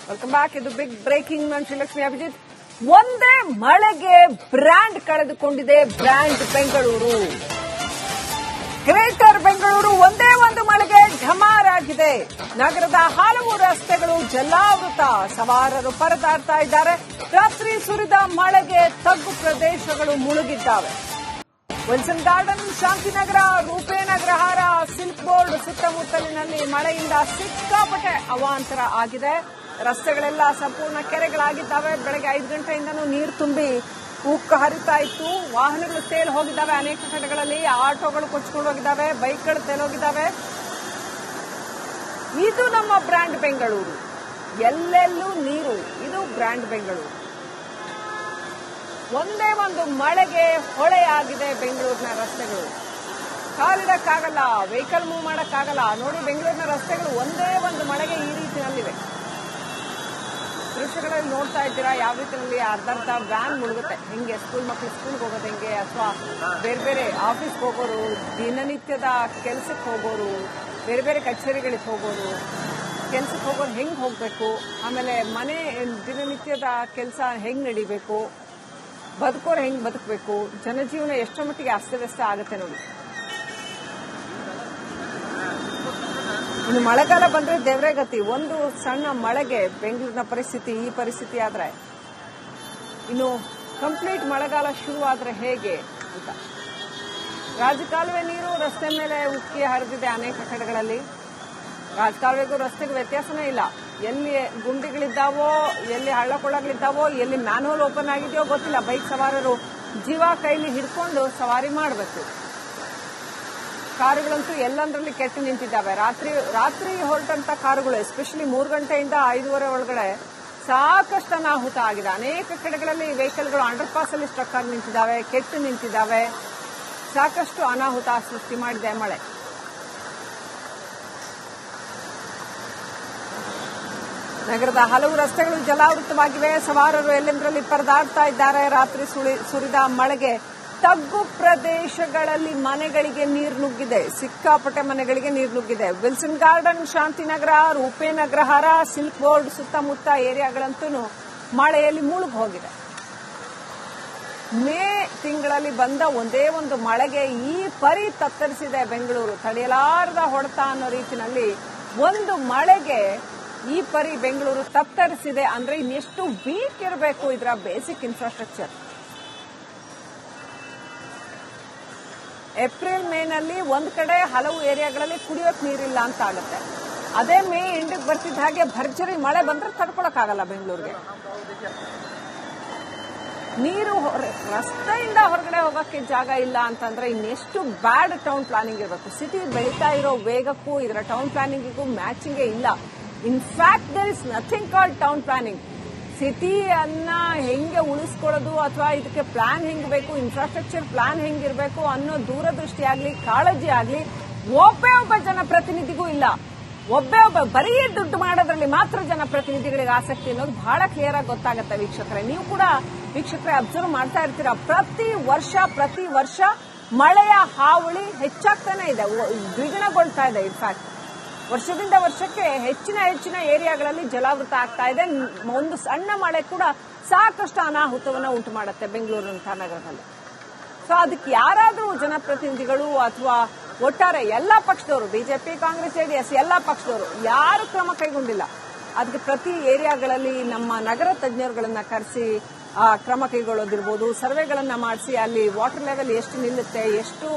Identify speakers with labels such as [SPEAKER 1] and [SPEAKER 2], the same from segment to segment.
[SPEAKER 1] Welcome back. ಇದು big breaking. ನಾನು ಶ್ರೀಲಕ್ಷ್ಮಿ ಅಭಿಜಿತ್. ಒಂದೇ ಮಳೆಗೆ ಬ್ರ್ಯಾಂಡ್ ಕಳೆದುಕೊಂಡಿದೆ ಬ್ರ್ಯಾಂಡ್ ಬೆಂಗಳೂರು. ಗ್ರೇಟರ್ ಬೆಂಗಳೂರು ಒಂದೇ ಒಂದು ಮಳೆಗೆ ಢಮಾರಾಗಿದೆ. ನಗರದ ಹಲವು ರಸ್ತೆಗಳು ಜಲಾವೃತ. ಸವಾರರು ಪರದಾಡ್ತಾ ಇದ್ದಾರೆ. ರಾತ್ರಿ ಸುರಿದ ಮಳೆಗೆ ತಗ್ಗು ಪ್ರದೇಶಗಳು ಮುಳುಗಿದ್ದಾವೆ. ವಿಲ್ಸನ್ ಗಾರ್ಡನ್, ಶಾಂತಿನಗರ, ರೂಪೇನಗ್ರಹಾರ, ಸಿಲ್ಕ್ ಬೋರ್ಡ್ ಸುತ್ತಮುತ್ತಲಿನಲ್ಲಿ ಮಳೆಯಿಂದ ಸಿಕ್ಕಾಪಟ್ಟೆ ಅವಾಂತರ ಆಗಿದೆ. ರಸ್ತೆಗಳೆಲ್ಲ ಸಂಪೂರ್ಣ ಕೆರೆಗಳಾಗಿದ್ದಾವೆ. ಬೆಳಗ್ಗೆ 5 ಗಂಟೆಯಿಂದನೂ ನೀರು ತುಂಬಿ ಉಕ್ಕು ಹರಿತಾ ಇತ್ತು. ವಾಹನಗಳು ತೇಲಿ ಹೋಗಿದ್ದಾವೆ. ಅನೇಕ ಕಡೆಗಳಲ್ಲಿ ಆಟೋಗಳು ಕೊಚ್ಕೊಂಡು ಹೋಗಿದ್ದಾವೆ, ಬೈಕ್ಗಳು ತೇಲೋಗಿದ್ದಾವೆ. ಇದು ನಮ್ಮ ಬ್ರ್ಯಾಂಡ್ ಬೆಂಗಳೂರು. ಎಲ್ಲೆಲ್ಲೂ ನೀರು. ಇದು ಬ್ರ್ಯಾಂಡ್ ಬೆಂಗಳೂರು. ಒಂದೇ ಒಂದು ಮಳೆಗೆ ಹೊಳೆಯಾಗಿದೆ ಬೆಂಗಳೂರಿನ ರಸ್ತೆಗಳು. ಕಾಲಿಡಕ್ಕಾಗಲ್ಲ, ವೆಹಿಕಲ್ ಮೂವ್ ಮಾಡಕ್ಕಾಗಲ್ಲ. ನೋಡಿ, ಬೆಂಗಳೂರಿನ ರಸ್ತೆಗಳು ಒಂದೇ ಒಂದು ಮಳೆಗೆ ಈ ರೀತಿಯಲ್ಲಿವೆ. ದೃಶ್ಯಗಳಲ್ಲಿ ನೋಡ್ತಾ ಇದ್ದೀರಾ ಯಾವ ರೀತಿಯಲ್ಲಿ ಅರ್ಧರ್ಧ ವ್ಯಾನ್ ಮುಳುಗುತ್ತೆ. ಹೆಂಗೆ ಸ್ಕೂಲ್ ಮಕ್ಕಳು ಸ್ಕೂಲ್ಗೆ ಹೋಗೋದು ಹೆಂಗೆ, ಅಥವಾ ಬೇರೆ ಬೇರೆ ಆಫೀಸ್ಗೆ ಹೋಗೋರು, ದಿನನಿತ್ಯದ ಕೆಲಸಕ್ಕೆ ಹೋಗೋರು, ಬೇರೆ ಬೇರೆ ಕಚೇರಿಗಳಿಗೆ ಹೋಗೋರು, ಕೆಲ್ಸಕ್ಕೆ ಹೋಗೋರು ಹೆಂಗೆ ಹೋಗಬೇಕು, ಆಮೇಲೆ ಮನೆ ದಿನನಿತ್ಯದ ಕೆಲಸ ಹೆಂಗೆ ನಡಿಬೇಕು, ಬದುಕೋರು ಹೆಂಗೆ ಬದುಕಬೇಕು, ಜನಜೀವನ ಎಷ್ಟೋ ಮಟ್ಟಿಗೆ ಅಸ್ತವ್ಯಸ್ತ ಆಗುತ್ತೆ ನೋಡಿ. ಇನ್ನು ಮಳೆಗಾಲ ಬಂದ್ರೆ ದೇವರೇ ಗತಿ. ಒಂದು ಸಣ್ಣ ಮಳೆಗೆ ಬೆಂಗಳೂರಿನ ಪರಿಸ್ಥಿತಿ ಈ ಪರಿಸ್ಥಿತಿ ಆದ್ರೆ, ಇನ್ನು ಕಂಪ್ಲೀಟ್ ಮಳೆಗಾಲ ಶುರು ಆದ್ರೆ ಹೇಗೆ ಅಂತ. ರಾಜಕಾಲುವೆ ನೀರು ರಸ್ತೆ ಮೇಲೆ ಉಕ್ಕಿ ಹರಿದಿದೆ ಅನೇಕ ಕಡೆಗಳಲ್ಲಿ. ರಾಜಕಾಲುವೆಗೂ ರಸ್ತೆಗೂ ವ್ಯತ್ಯಾಸನೇ ಇಲ್ಲ. ಎಲ್ಲಿ ಗುಂಡಿಗಳಿದ್ದಾವೋ, ಎಲ್ಲಿ ಹಳ್ಳಕೊಳ್ಳಗಳಿದ್ದಾವೋ, ಎಲ್ಲಿ ಮ್ಯಾನ್ಹೋಲ್ ಓಪನ್ ಆಗಿದೆಯೋ ಗೊತ್ತಿಲ್ಲ. ಬೈಕ್ ಸವಾರರು ಜೀವ ಕೈಲಿ ಹಿಡ್ಕೊಂಡು ಸವಾರಿ ಮಾಡಬೇಕು. ಕಾರುಗಳಂತೂ ಎಲ್ಲಂದ್ರಲ್ಲಿ ಕೆಟ್ಟು ನಿಂತಿದ್ದಾವೆ. ರಾತ್ರಿ ಹೊರಟಂತ ಕಾರುಗಳು, ಎಸ್ಪೆಷಲಿ 3 ಗಂಟೆಯಿಂದ 5:30 ಒಳಗಡೆ ಸಾಕಷ್ಟು ಅನಾಹುತ ಆಗಿದೆ. ಅನೇಕ ಕಡೆಗಳಲ್ಲಿ ವೆಹಿಕಲ್ಗಳು ಅಂಡರ್ ಪಾಸ್ ಅಲ್ಲಿ ಸ್ಟ್ರಕ್ ಆಗಿ ನಿಂತಿದ್ದಾವೆ, ಕೆಟ್ಟು ನಿಂತಿದ್ದಾವೆ. ಸಾಕಷ್ಟು ಅನಾಹುತ ಸೃಷ್ಟಿ ಮಾಡಿದೆ ಮಳೆ. ನಗರದ ಹಲವು ರಸ್ತೆಗಳು ಜಲಾವೃತವಾಗಿವೆ. ಸವಾರರು ಎಲ್ಲೆಂದರಲ್ಲಿ ಪರದಾಡ್ತಾ ಇದ್ದಾರೆ. ರಾತ್ರಿ ಸುರಿದ ಮಳೆಗೆ ತಗ್ಗು ಪ್ರದೇಶಗಳಲ್ಲಿ ಮನೆಗಳಿಗೆ ನೀರು ನುಗ್ಗಿದೆ. ಸಿಕ್ಕಾಪಟ್ಟೆ ಮನೆಗಳಿಗೆ ನೀರು ನುಗ್ಗಿದೆ. ವಿಲ್ಸನ್ ಗಾರ್ಡನ್, ಶಾಂತಿನಗರ, ರೂಪೇನಗ್ರಹಾರ, ಸಿಲ್ಕ್ ಬೋರ್ಡ್ ಸುತ್ತಮುತ್ತ ಏರಿಯಾಗಳಂತೂ ಮಳೆಯಲ್ಲಿ ಮುಳುಗಿ ಹೋಗಿದೆ. ಮೇ ತಿಂಗಳಲ್ಲಿ ಬಂದ ಒಂದೇ ಒಂದು ಮಳೆಗೆ ಈ ಪರಿ ತತ್ತರಿಸಿದೆ ಬೆಂಗಳೂರು. ತಡೆಯಲಾರದ ಹೊಡೆತ ಅನ್ನೋ ರೀತಿಯಲ್ಲಿ ಒಂದು ಮಳೆಗೆ ಈ ಪರಿ ಬೆಂಗಳೂರು ತತ್ತರಿಸಿದೆ. ಅಂದ್ರೆ ಇನ್ನೆಷ್ಟು ವೀಕ್ ಇರಬೇಕು ಇದರ ಬೇಸಿಕ್ ಇನ್ಫ್ರಾಸ್ಟ್ರಕ್ಚರ್. ಏಪ್ರಿಲ್ ಮೇನಲ್ಲಿ ಒಂದ್ ಕಡೆ ಹಲವು ಏರಿಯಾಗಳಲ್ಲಿ ಕುಡಿಯೋಕ್ ನೀರಿಲ್ಲ ಅಂತ ಆಗುತ್ತೆ. ಅದೇ ಮೇ ಎಂಡಿಗೆ ಬರ್ತಿದ್ದ ಹಾಗೆ ಭರ್ಜರಿ ಮಳೆ ಬಂದ್ರೆ ತಡ್ಕೊಳಕ್ಕಾಗಲ್ಲ ಬೆಂಗಳೂರಿಗೆ. ನೀರು ರಸ್ತೆಯಿಂದ ಹೊರಗಡೆ ಹೋಗಕ್ಕೆ ಜಾಗ ಇಲ್ಲ ಅಂತಂದ್ರೆ ಇನ್ನೆಷ್ಟು ಬ್ಯಾಡ್ ಟೌನ್ ಪ್ಲಾನಿಂಗ್ ಇರಬೇಕು. ಸಿಟಿ ಬೆಳೀತಾ ಇರೋ ವೇಗಕ್ಕೂ ಇದರ ಟೌನ್ ಪ್ಲಾನಿಂಗಿಗೂ ಮ್ಯಾಚಿಂಗೇ ಇಲ್ಲ. In fact there is nothing called town planning. ಸಿಟಿಯನ್ನ ಹೆಂಗೆ ಉಳಿಸ್ಕೊಳ್ಳೋದು ಅಥವಾ ಇದಕ್ಕೆ ಪ್ಲಾನ್ ಹೆಂಗ್ ಬೇಕು, ಇನ್ಫ್ರಾಸ್ಟ್ರಕ್ಚರ್ ಪ್ಲಾನ್ ಹೆಂಗಿರಬೇಕು ಅನ್ನೋ ದೂರದೃಷ್ಟಿ ಆಗ್ಲಿ, ಕಾಳಜಿ ಆಗ್ಲಿ ಒಬ್ಬ ಜನಪ್ರತಿನಿಧಿಗೂ ಇಲ್ಲ. ಒಬ್ಬ ಬರೀ ದುಡ್ಡು ಮಾಡೋದ್ರಲ್ಲಿ ಮಾತ್ರ ಜನಪ್ರತಿನಿಧಿಗಳಿಗೆ ಆಸಕ್ತಿ ಅನ್ನೋದು ಬಹಳ ಕ್ಲಿಯರ್ ಆಗಿ ಗೊತ್ತಾಗುತ್ತೆ ವೀಕ್ಷಕರೇ. ನೀವು ಕೂಡ ವೀಕ್ಷಕರೇ ಅಬ್ಸರ್ವ್ ಮಾಡ್ತಾ ಇರ್ತೀರಾ. ಪ್ರತಿ ವರ್ಷ ಮಳೆಯ ಹಾವಳಿ ಹೆಚ್ಚಾಗ್ತಾನೆ ಇದೆ, ದ್ವಿಗುಣಗೊಳ್ತಾ ಇದೆ. ಇನ್ಫ್ಯಾಕ್ಟ್ ವರ್ಷದಿಂದ ವರ್ಷಕ್ಕೆ ಹೆಚ್ಚಿನ ಏರಿಯಾಗಳಲ್ಲಿ ಜಲಾವೃತ ಆಗ್ತಾ ಇದೆ. ಒಂದು ಸಣ್ಣ ಮಳೆ ಕೂಡ ಸಾಕಷ್ಟು ಅನಾಹುತವನ್ನ ಉಂಟು ಮಾಡುತ್ತೆ ಬೆಂಗಳೂರಿನಂತಹ ನಗರದಲ್ಲಿ. ಸೊ ಅದಕ್ಕೆ ಯಾರಾದರೂ ಜನಪ್ರತಿನಿಧಿಗಳು ಅಥವಾ ಒಟ್ಟಾರೆ ಎಲ್ಲಾ ಪಕ್ಷದವರು, ಬಿಜೆಪಿ, ಕಾಂಗ್ರೆಸ್, ಜೆಡಿಎಸ್ ಎಲ್ಲಾ ಪಕ್ಷದವರು ಯಾರು ಕ್ರಮ ಕೈಗೊಂಡಿಲ್ಲ. ಅದಕ್ಕೆ ಪ್ರತಿ ಏರಿಯಾಗಳಲ್ಲಿ ನಮ್ಮ ನಗರ ತಜ್ಞರುಗಳನ್ನ ಕರೆಸಿ ಕ್ರಮ ಕೈಗೊಳ್ಳೋದಿರ್ಬೋದು, ಸರ್ವೆಗಳನ್ನ ಮಾಡಿಸಿ ಅಲ್ಲಿ ವಾಟರ್ ಲೆವೆಲ್ ಎಷ್ಟು ನಿಲ್ಲುತ್ತೆ, ಎಷ್ಟು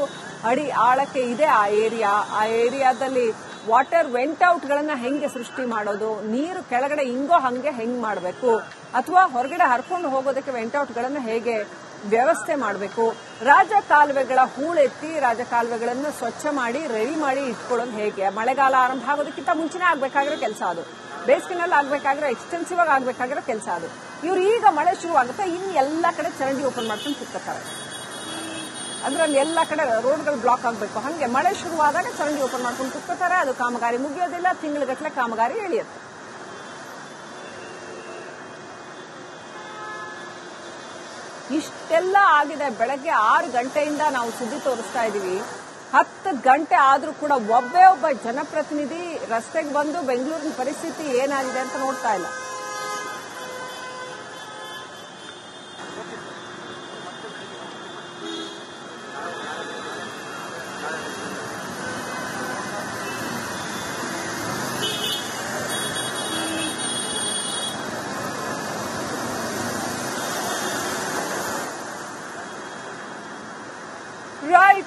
[SPEAKER 1] ಅಡಿ ಆಳಕ್ಕೆ ಇದೆ ಆ ಏರಿಯಾದಲ್ಲಿ ವಾಟರ್ ವೆಂಟ್ ಔಟ್ ಗಳನ್ನ ಹೆಂಗೆ ಸೃಷ್ಟಿ ಮಾಡೋದು, ನೀರು ಕೆಳಗಡೆ ಹಿಂಗೋ ಹಂಗೆ ಹೆಂಗ್ ಮಾಡಬೇಕು, ಅಥವಾ ಹೊರಗಡೆ ಹರ್ಕೊಂಡು ಹೋಗೋದಕ್ಕೆ ವೆಂಟ್ ಔಟ್ ಗಳನ್ನ ಹೇಗೆ ವ್ಯವಸ್ಥೆ ಮಾಡಬೇಕು, ರಾಜಕಾಲುವೆಗಳ ಹೂಳೆತ್ತಿ ರಾಜಕಾಲುವೆಗಳನ್ನು ಸ್ವಚ್ಛ ಮಾಡಿ ರೆಡಿ ಮಾಡಿ ಇಟ್ಕೊಳ್ಳೋದು ಹೇಗೆ. ಮಳೆಗಾಲ ಆರಂಭ ಆಗೋದಕ್ಕಿಂತ ಮುಂಚೆನೇ ಆಗ್ಬೇಕಾಗಿರೋ ಕೆಲಸ ಅದು. ಬೇಸಿಗೆನಲ್ಲಿ ಆಗ್ಬೇಕಾಗಿರೋ ಎಕ್ಸ್ಟೆನ್ಸಿವ್ ಆಗಿ ಆಗ್ಬೇಕಾಗಿರೋ ಕೆಲಸ ಅದು. ಇವ್ರು ಈಗ ಮಳೆ ಶುರು ಆಗುತ್ತೆ, ಇನ್ನು ಎಲ್ಲ ಕಡೆ ಚರಂಡಿ ಓಪನ್ ಮಾಡ್ಕೊಂಡು ಕೂತ್ಕೊತಾರೆ. ಅಂದ್ರೆ ಅಲ್ಲಿ ಎಲ್ಲ ಕಡೆ ರೋಡ್ಗಳು ಬ್ಲಾಕ್ ಆಗಬೇಕು. ಹಂಗೆ ಮಳೆ ಶುರುವಾದಾಗ ಚರಂಡಿ ಓಪನ್ ಮಾಡ್ಕೊಂಡು ಕೂತ್ಕೋತಾರೆ. ಅದು ಕಾಮಗಾರಿ ಮುಗಿಯೋದಿಲ್ಲ, ತಿಂಗಳಗಟ್ಟಲೆ ಕಾಮಗಾರಿ ಎಳೆಯುತ್ತೆ. ಇಷ್ಟೆಲ್ಲ ಆಗಿದೆ. ಬೆಳಗ್ಗೆ 6 ಗಂಟೆಯಿಂದ ನಾವು ಸುದ್ದಿ ತೋರಿಸ್ತಾ ಇದೀವಿ. 10 ಗಂಟೆ ಆದ್ರೂ ಕೂಡ ಒಬ್ಬ ಜನಪ್ರತಿನಿಧಿ ರಸ್ತೆಗೆ ಬಂದು ಬೆಂಗಳೂರಿನ ಪರಿಸ್ಥಿತಿ ಏನಾಗಿದೆ ಅಂತ ನೋಡ್ತಾ ಇಲ್ಲ.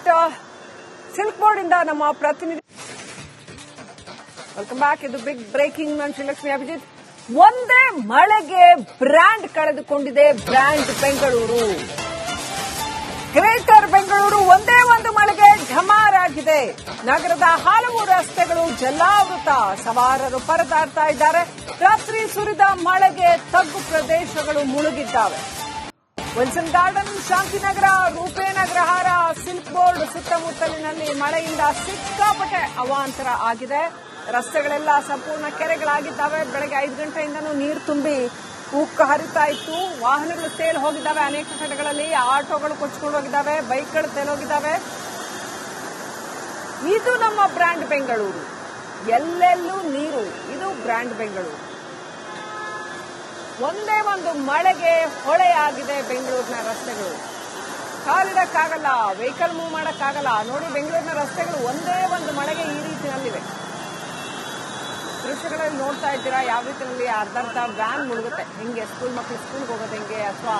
[SPEAKER 1] ರೈಟ್, ಸಿಲ್ಕ್ ಬೋರ್ಡ್ ಇಂದ ನಮ್ಮ ಪ್ರತಿನಿಧಿ. Welcome back. ಇದು ಬಿಗ್ ಬ್ರೇಕಿಂಗ್. ನಾನು ಶ್ರೀಲಕ್ಷ್ಮಿ ಅಭಿಜಿತ್. ಒಂದೇ ಮಳೆಗೆ ಬ್ರ್ಯಾಂಡ್ ಕಳೆದುಕೊಂಡಿದೆ ಬ್ರ್ಯಾಂಡ್ ಬೆಂಗಳೂರು. ಗ್ರೇಟರ್ ಬೆಂಗಳೂರು ಒಂದೇ ಒಂದು ಮಳೆಗೆ ಢಮಾರಾಗಿದೆ. ನಗರದ ಹಲವು ರಸ್ತೆಗಳು ಜಲಾವೃತ. ಸವಾರರು ಪರದಾಡ್ತಾ ಇದ್ದಾರೆ. ರಾತ್ರಿ ಸುರಿದ ಮಳೆಗೆ ತಗ್ಗು ಪ್ರದೇಶಗಳು ಮುಳುಗಿದ್ದಾವೆ. ವಿಲ್ಸನ್ ಗಾರ್ಡನ್, ಶಾಂತಿನಗರ, ರೂಪೇನ ಅಗ್ರಹಾರ, ಸಿಲ್ಕ್ ಬೋರ್ಡ್ ಸುತ್ತಮುತ್ತಲಿನಲ್ಲಿ ಮಳೆಯಿಂದ ಸಿಕ್ಕಾಪಟ್ಟೆ ಅವಾಂತರ ಆಗಿದೆ. ರಸ್ತೆಗಳೆಲ್ಲ ಸಂಪೂರ್ಣ ಕೆರೆಗಳಾಗಿದ್ದಾವೆ. ಬೆಳಗ್ಗೆ 5 ಗಂಟೆಯಿಂದನೂ ನೀರು ತುಂಬಿ ಉಕ್ಕ ಹರಿತಾ ಇತ್ತು. ವಾಹನಗಳು ತೇಲ್ ಹೋಗಿದ್ದಾವೆ. ಅನೇಕ ಕಡೆಗಳಲ್ಲಿ ಆಟೋಗಳು ಕೊಚ್ಕೊಂಡು ಹೋಗಿದ್ದಾವೆ, ಬೈಕ್ಗಳು ತೇಲೋಗಿದ್ದಾವೆ. ಇದು ನಮ್ಮ ಬ್ರ್ಯಾಂಡ್ ಬೆಂಗಳೂರು. ಎಲ್ಲೆಲ್ಲೂ ನೀರು. ಇದು ಬ್ರ್ಯಾಂಡ್ ಬೆಂಗಳೂರು. ಒಂದೇ ಒಂದು ಮಳೆಗೆ ಹೊಳೆಯಾಗಿದೆ ಬೆಂಗಳೂರಿನ ರಸ್ತೆಗಳು. ಕಾಲಿಡಕ್ಕಾಗಲ್ಲ, ವೆಹಿಕಲ್ ಮೂವ್ ಮಾಡಕ್ಕಾಗಲ್ಲ. ನೋಡಿ, ಬೆಂಗಳೂರಿನ ರಸ್ತೆಗಳು ಒಂದೇ ಒಂದು ಮಳೆಗೆ ಈ ರೀತಿಯಲ್ಲಿವೆ. ದೃಶ್ಯಗಳಲ್ಲಿ ನೋಡ್ತಾ ಇದ್ದೀರಾ ಯಾವ ರೀತಿಯಲ್ಲಿ ಅರ್ಧ ವ್ಯಾನ್ ಮುಳುಗುತ್ತೆ. ಹೆಂಗೆ ಸ್ಕೂಲ್ ಮಕ್ಕಳು ಸ್ಕೂಲ್ಗೆ ಹೋಗೋದು ಹೆಂಗೆ, ಅಥವಾ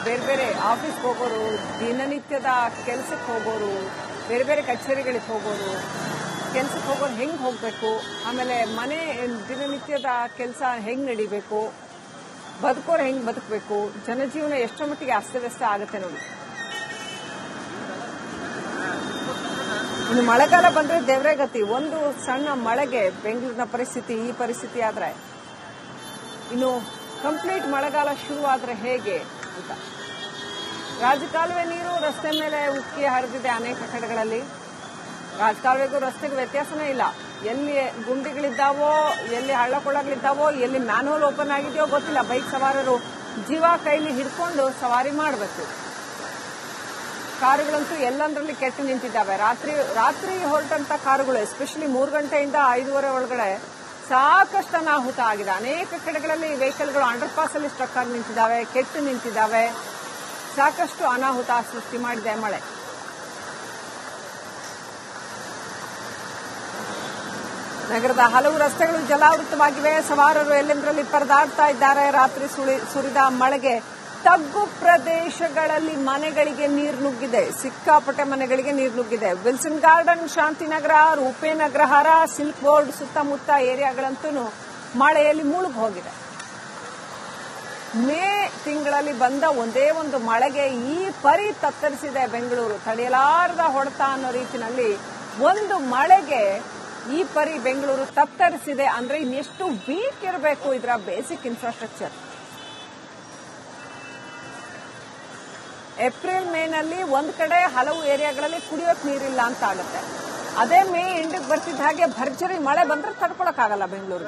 [SPEAKER 1] ಬೇರೆ ಬೇರೆ ಆಫೀಸ್ಗೆ ಹೋಗೋರು, ದಿನನಿತ್ಯದ ಕೆಲಸಕ್ಕೆ ಹೋಗೋರು, ಬೇರೆ ಬೇರೆ ಕಚೇರಿಗಳಿಗೆ ಹೋಗೋರು, ಕೆಲಸಕ್ಕೆ ಹೋಗೋರು ಹೆಂಗೆ ಹೋಗಬೇಕು, ಆಮೇಲೆ ಮನೆ ದಿನನಿತ್ಯದ ಕೆಲಸ ಹೆಂಗೆ ನಡಿಬೇಕು, ಬದುಕೋರು ಹೆಂಗೆ ಬದುಕಬೇಕು, ಜನಜೀವನ ಎಷ್ಟೋ ಮಟ್ಟಿಗೆ ಅಸ್ತವ್ಯಸ್ತ ಆಗುತ್ತೆ ನೋಡಿ. ಇನ್ನು ಮಳೆಗಾಲ ಬಂದ್ರೆ ದೇವರೇ ಗತಿ. ಒಂದು ಸಣ್ಣ ಮಳೆಗೆ ಬೆಂಗಳೂರಿನ ಪರಿಸ್ಥಿತಿ ಈ ಪರಿಸ್ಥಿತಿ ಆದ್ರೆ, ಇನ್ನು ಕಂಪ್ಲೀಟ್ ಮಳೆಗಾಲ ಶುರುವಾದ್ರೆ ಹೇಗೆ ಅಂತ. ರಾಜಕಾಲುವೆ ನೀರು ರಸ್ತೆ ಮೇಲೆ ಉಕ್ಕಿ ಹರಿದಿದೆ ಅನೇಕ ಕಡೆಗಳಲ್ಲಿ. ರಾಜಕಾಲುವೆಗೂ ರಸ್ತೆಗೂ ವ್ಯತ್ಯಾಸನೇ ಇಲ್ಲ. ಎಲ್ಲಿ ಗುಂಡಿಗಳಿದ್ದಾವೋ, ಎಲ್ಲಿ ಹಳ್ಳಕೊಳ್ಳಗಳಿದ್ದಾವೋ, ಎಲ್ಲಿ ಮ್ಯಾನ್ಹೋಲ್ ಓಪನ್ ಆಗಿದೆಯೋ ಗೊತ್ತಿಲ್ಲ. ಬೈಕ್ ಸವಾರರು ಜೀವ ಕೈಲಿ ಹಿಡ್ಕೊಂಡು ಸವಾರಿ ಮಾಡಬೇಕು. ಕಾರುಗಳಂತೂ ಎಲ್ಲಂದ್ರಲ್ಲಿ ಕೆಟ್ಟು ನಿಂತಿದ್ದಾವೆ. ರಾತ್ರಿ ಹೊರಟಂತ ಕಾರುಗಳು, ಎಸ್ಪೆಷಲಿ 3 ಗಂಟೆಯಿಂದ 5:30 ಒಳಗಡೆ ಸಾಕಷ್ಟು ಅನಾಹುತ ಆಗಿದೆ. ಅನೇಕ ಕಡೆಗಳಲ್ಲಿ ವೆಹಿಕಲ್ಗಳು ಅಂಡರ್ ಪಾಸ್ ಅಲ್ಲಿ ಸ್ಟ್ರಕ್ ಆಗಿ ನಿಂತಿದ್ದಾವೆ, ಕೆಟ್ಟು ನಿಂತಿದ್ದಾವೆ. ಸಾಕಷ್ಟು ಅನಾಹುತ ಸೃಷ್ಟಿ ಮಾಡಿದೆ ಮಳೆ. ನಗರದ ಹಲವು ರಸ್ತೆಗಳು ಜಲಾವೃತವಾಗಿವೆ. ಸವಾರರು ಎಲ್ಲೆಂದರಲ್ಲಿ ಪರದಾಡ್ತಾ ಇದ್ದಾರೆ. ರಾತ್ರಿ ಸುರಿದ ಮಳೆಗೆ ತಗ್ಗು ಪ್ರದೇಶಗಳಲ್ಲಿ ಮನೆಗಳಿಗೆ ನೀರು ನುಗ್ಗಿದೆ. ಸಿಕ್ಕಾಪಟ್ಟೆ ಮನೆಗಳಿಗೆ ನೀರು ನುಗ್ಗಿದೆ. ವಿಲ್ಸನ್ ಗಾರ್ಡನ್, ಶಾಂತಿನಗರ, ರೂಪೇನ ಅಗ್ರಹಾರ, ಸಿಲ್ಕ್ ಬೋರ್ಡ್ ಸುತ್ತಮುತ್ತ ಏರಿಯಾಗಳಂತೂ ಮಳೆಯಲ್ಲಿ ಮುಳುಗಿ ಹೋಗಿದೆ. ಮೇ ತಿಂಗಳಲ್ಲಿ ಬಂದ ಒಂದೇ ಒಂದು ಮಳೆಗೆ ಈ ಪರಿ ತತ್ತರಿಸಿದೆ ಬೆಂಗಳೂರು. ತಡೆಯಲಾರದ ಹೊಡೆತ ಅನ್ನೋ ರೀತಿಯಲ್ಲಿ ಒಂದು ಮಳೆಗೆ ಈ ಪರಿ ಬೆಂಗಳೂರು ತತ್ತರಿಸಿದೆ ಅಂದ್ರೆ ಇನ್ನೆಷ್ಟು ವೀಕ್ ಇರಬೇಕು ಇದರ ಬೇಸಿಕ್ ಇನ್ಫ್ರಾಸ್ಟ್ರಕ್ಚರ್. ಏಪ್ರಿಲ್ ಮೇನಲ್ಲಿ ಒಂದ್ ಕಡೆ ಹಲವು ಏರಿಯಾಗಳಲ್ಲಿ ಕುಡಿಯೋಕ್ ನೀರಿಲ್ಲ ಅಂತ ಆಗುತ್ತೆ. ಅದೇ ಮೇ ಎಂಡಿಗೆ ಬರ್ತಿದ್ದ ಹಾಗೆ ಭರ್ಜರಿ ಮಳೆ ಬಂದ್ರೆ ತಡ್ಕೊಳಕ್ಕಾಗಲ್ಲ ಬೆಂಗಳೂರಿಗೆ.